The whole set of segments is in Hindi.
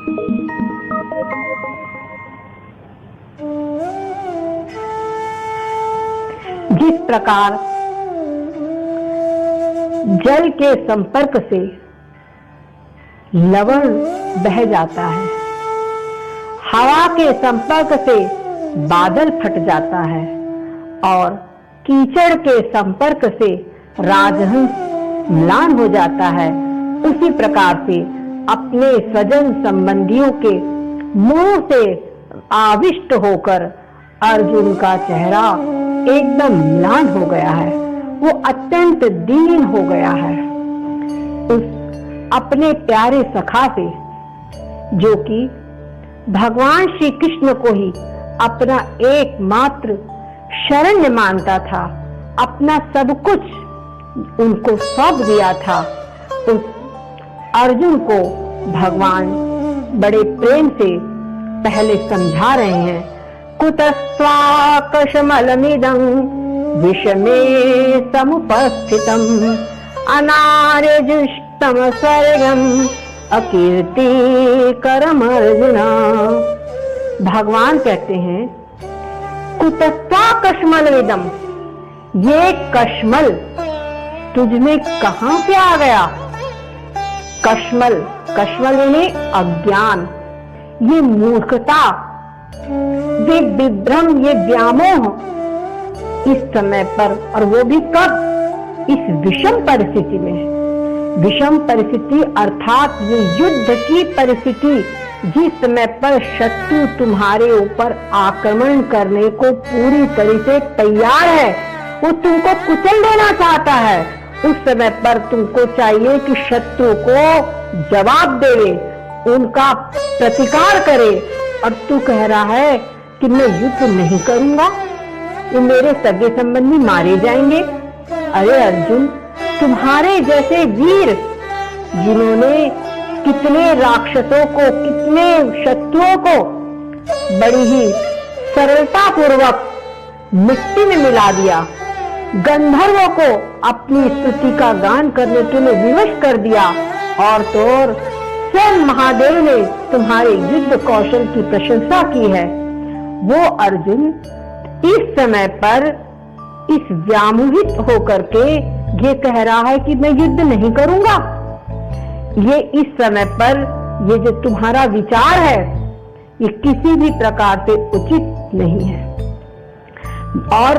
जिस प्रकार जल के संपर्क से लवण बह जाता है, हवा के संपर्क से बादल फट जाता है और कीचड़ के संपर्क से राजहंस म्लान हो जाता है, उसी प्रकार से अपने स्वजन संबंधियों के मुंह से आविष्ट होकर अर्जुन का चेहरा एकदम म्लान हो गया है। वो अत्यंत दीन हो गया है। उस अपने प्यारे सखा से, जो कि भगवान श्री कृष्ण को ही अपना एकमात्र शरण्य मानता था, अपना सब कुछ उनको सौंप दिया था, उस अर्जुन को भगवान बड़े प्रेम से पहले समझा रहे हैं। कुतस्त्वाकशमलमिदं विषमे समुपस्थितम् अनार्यजुष्टम स्वर्गम अकीर्तिकरम अर्जुना। भगवान कहते हैं कुतस्त्वाकशमलमिदं, ये कश्मल तुझमें कहां से आ गया? कश्मल, कश्मल यानी अज्ञान, ये मूर्खता, ये विभ्रम, ये व्यामोह इस समय पर, और वो भी कब? इस विषम परिस्थिति में। विषम परिस्थिति अर्थात ये युद्ध की परिस्थिति, जिस समय पर शत्रु तुम्हारे ऊपर आक्रमण करने को पूरी तरह से तैयार है, वो तुमको कुचल देना चाहता है, उस समय पर तुमको चाहिए कि शत्रु को जवाब देवे, उनका प्रतिकार करे। और तू कह रहा है कि मैं युद्ध नहीं करूंगा, ये मेरे सगे संबंधी मारे जाएंगे। अरे अर्जुन, तुम्हारे जैसे वीर जिन्होंने कितने राक्षसों को, कितने शत्रुओं को बड़ी ही सरलता पूर्वक मिट्टी में मिला दिया, गंधर्वों को अपनी स्तुति का गान करने के लिए विवश कर दिया, और तो और स्वयं महादेव ने तुम्हारे युद्ध कौशल की प्रशंसा की है। वो अर्जुन इस समय पर इस व्यामोहित होकर के ये कह रहा है कि मैं युद्ध नहीं करूंगा। ये इस समय पर ये जो तुम्हारा विचार है, ये किसी भी प्रकार से उचित नहीं है। और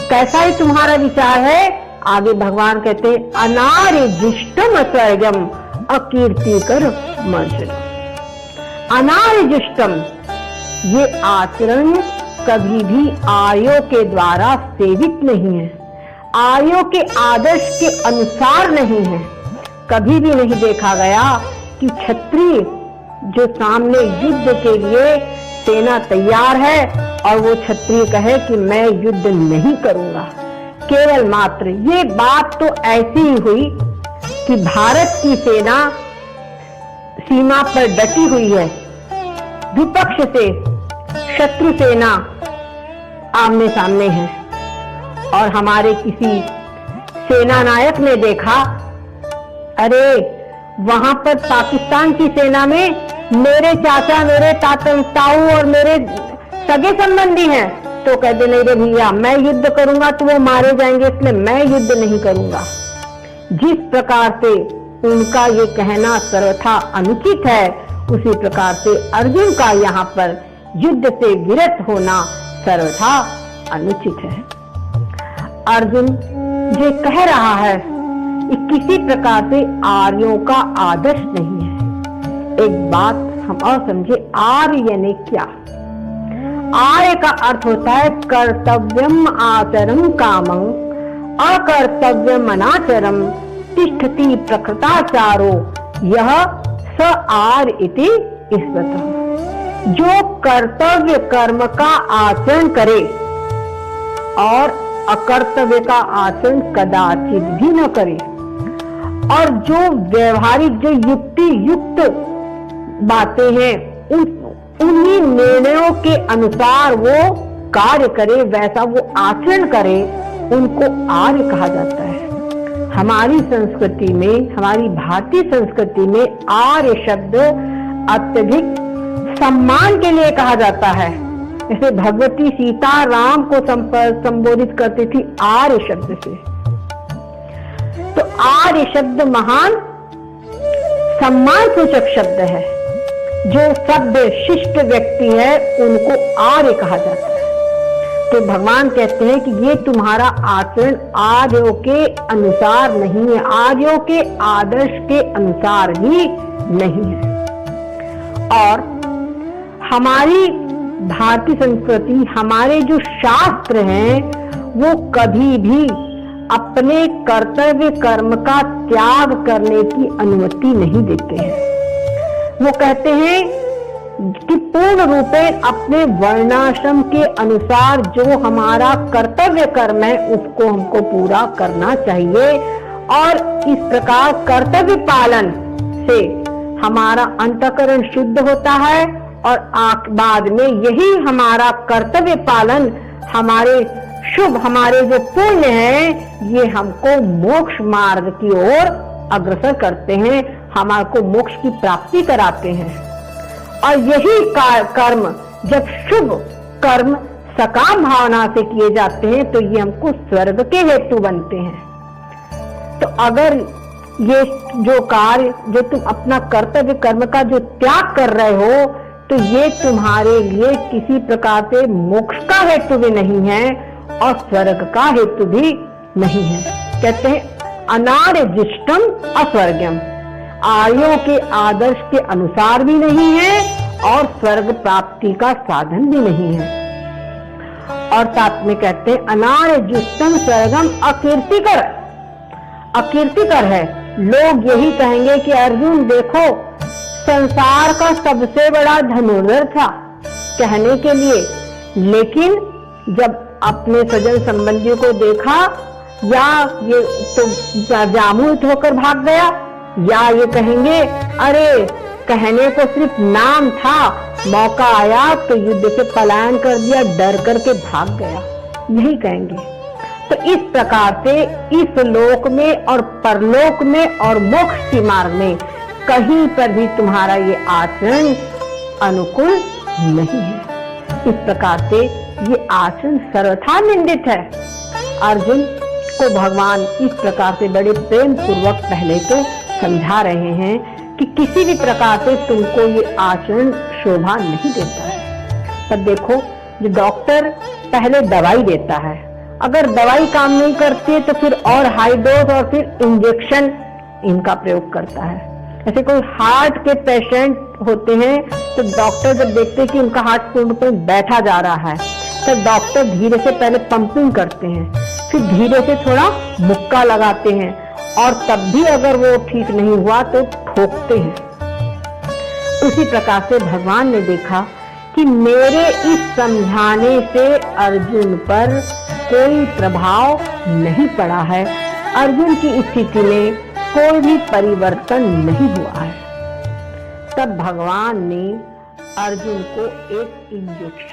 कैसा ही तुम्हारा विचार है? आगे भगवान कहते हैं अनार्यजुष्टम स्वर्गम अकीर्तिकर मर्जन। अनार्यजुष्टम, ये आचरण कभी भी आर्यों के द्वारा सेवित नहीं है, आर्यों के आदर्श के अनुसार नहीं है। कभी भी नहीं देखा गया कि क्षत्रिय जो सामने युद्ध के लिए सेना तैयार है और वो क्षत्रिय कहे कि मैं युद्ध नहीं करूंगा। केवल मात्र ये बात तो ऐसी ही हुई कि भारत की सेना सीमा पर डटी हुई है, विपक्ष से शत्रु सेना आमने सामने है, और हमारे किसी सेना नायक ने देखा, अरे वहां पर पाकिस्तान की सेना में मेरे चाचा, मेरे ताऊ और मेरे सगे संबंधी हैं, तो कहते नहीं रे भैया, मैं युद्ध करूंगा तो वो मारे जाएंगे, इसलिए मैं युद्ध नहीं करूंगा। जिस प्रकार से उनका ये कहना सर्वथा अनुचित है, उसी प्रकार से अर्जुन का यहाँ पर युद्ध से विरत होना सर्वथा अनुचित है। अर्जुन ये कह रहा है कि किसी प्रकार से आर्यों का आदर्श नहीं है। एक बात हम और समझे, आर्य यानी क्या? आर्य का अर्थ होता है कर्तव्यम आचरम कामं अकर्तव्यम अनाचरम तिष्ठति प्रकृताचारो यह स आर्य इति स्मृतः। जो कर्तव्य कर्म का आचरण करे और अकर्तव्य का आचरण कदाचित भी न करे, और जो व्यवहारिक, जो युक्ति युक्त बातें हैं, उन्हीं निर्णयों के अनुसार वो कार्य करे, वैसा वो आचरण करे, उनको आर्य कहा जाता है। हमारी संस्कृति में, हमारी भारतीय संस्कृति में आर्य शब्द अत्यधिक सम्मान के लिए कहा जाता है। जैसे भगवती सीता राम को संबोधित करती थी आर्य शब्द से। तो आर्य शब्द महान सम्मान सूचक शब्द है। जो सभ्य शिष्ट व्यक्ति है उनको आर्य कहा जाता है। तो भगवान कहते हैं कि ये तुम्हारा आचरण आर्यों के अनुसार नहीं है, आर्यों के आदर्श के अनुसार भी नहीं है। और हमारी भारतीय संस्कृति, हमारे जो शास्त्र हैं, वो कभी भी अपने कर्तव्य कर्म का त्याग करने की अनुमति नहीं देते हैं। वो कहते हैं कि पूर्ण रूपे अपने वर्णाश्रम के अनुसार जो हमारा कर्तव्य कर्म है उसको हमको पूरा करना चाहिए, और इस प्रकार कर्तव्य पालन से हमारा अंतःकरण शुद्ध होता है, और बाद में यही हमारा कर्तव्य पालन हमारे शुभ, हमारे जो पुण्य हैं, ये हमको मोक्ष मार्ग की ओर अग्रसर करते हैं, हमारे को मोक्ष की प्राप्ति कराते हैं। और यही कर्म जब शुभ कर्म सकाम भावना से किए जाते हैं तो ये हमको स्वर्ग के हेतु बनते हैं। तो अगर ये जो कार्य, जो तुम अपना कर्तव्य कर्म का जो त्याग कर रहे हो, तो ये तुम्हारे लिए किसी प्रकार से मोक्ष का हेतु भी नहीं है और स्वर्ग का हेतु भी नहीं है। कहते हैं अनार्यजिष्टम अस्वर्गम, आर्यों के आदर्श के अनुसार भी नहीं है और स्वर्ग प्राप्ति का साधन भी नहीं है। और साथ में कहते हैं अनार्यजुष्टम स्वर्गम अकीर्तिकर, अकीर्तिकर है। लोग यही कहेंगे कि अर्जुन देखो संसार का सबसे बड़ा धनुर्धर था कहने के लिए, लेकिन जब अपने सज्जन संबंधियों को देखा, या ये तो जामूत होकर भाग गया, या ये कहेंगे अरे कहने को सिर्फ नाम था, मौका आया तो युद्ध से पलायन कर दिया, डर करके भाग गया, यही कहेंगे। तो इस प्रकार से इस लोक में और परलोक में और मोक्ष के मार्ग में कहीं पर भी तुम्हारा ये आचरण अनुकूल नहीं है। इस प्रकार से ये आचरण सर्वथा निंदित है। अर्जुन को भगवान इस प्रकार से बड़े प्रेम पूर्वक पहले तो समझा रहे हैं कि किसी भी प्रकार से तुमको ये आचरण शोभा नहीं देता है। पर देखो, जो डॉक्टर पहले दवाई देता है, अगर दवाई काम नहीं करती है तो फिर और हाई डोज और फिर इंजेक्शन इनका प्रयोग करता है। ऐसे कोई हार्ट के पेशेंट होते हैं तो डॉक्टर जब देखते हैं कि उनका हार्ट पूर्ण पर बैठा जा रहा है, तो डॉक्टर धीरे से पहले पंपिंग करते हैं, फिर धीरे से थोड़ा मुक्का लगाते हैं, और तब भी अगर वो ठीक नहीं हुआ तो ठोकते हैं। उसी प्रकार से भगवान ने देखा कि मेरे इस समझाने से अर्जुन पर कोई प्रभाव नहीं पड़ा है, अर्जुन की स्थिति में कोई भी परिवर्तन नहीं हुआ है। तब भगवान ने अर्जुन को एक इंजेक्शन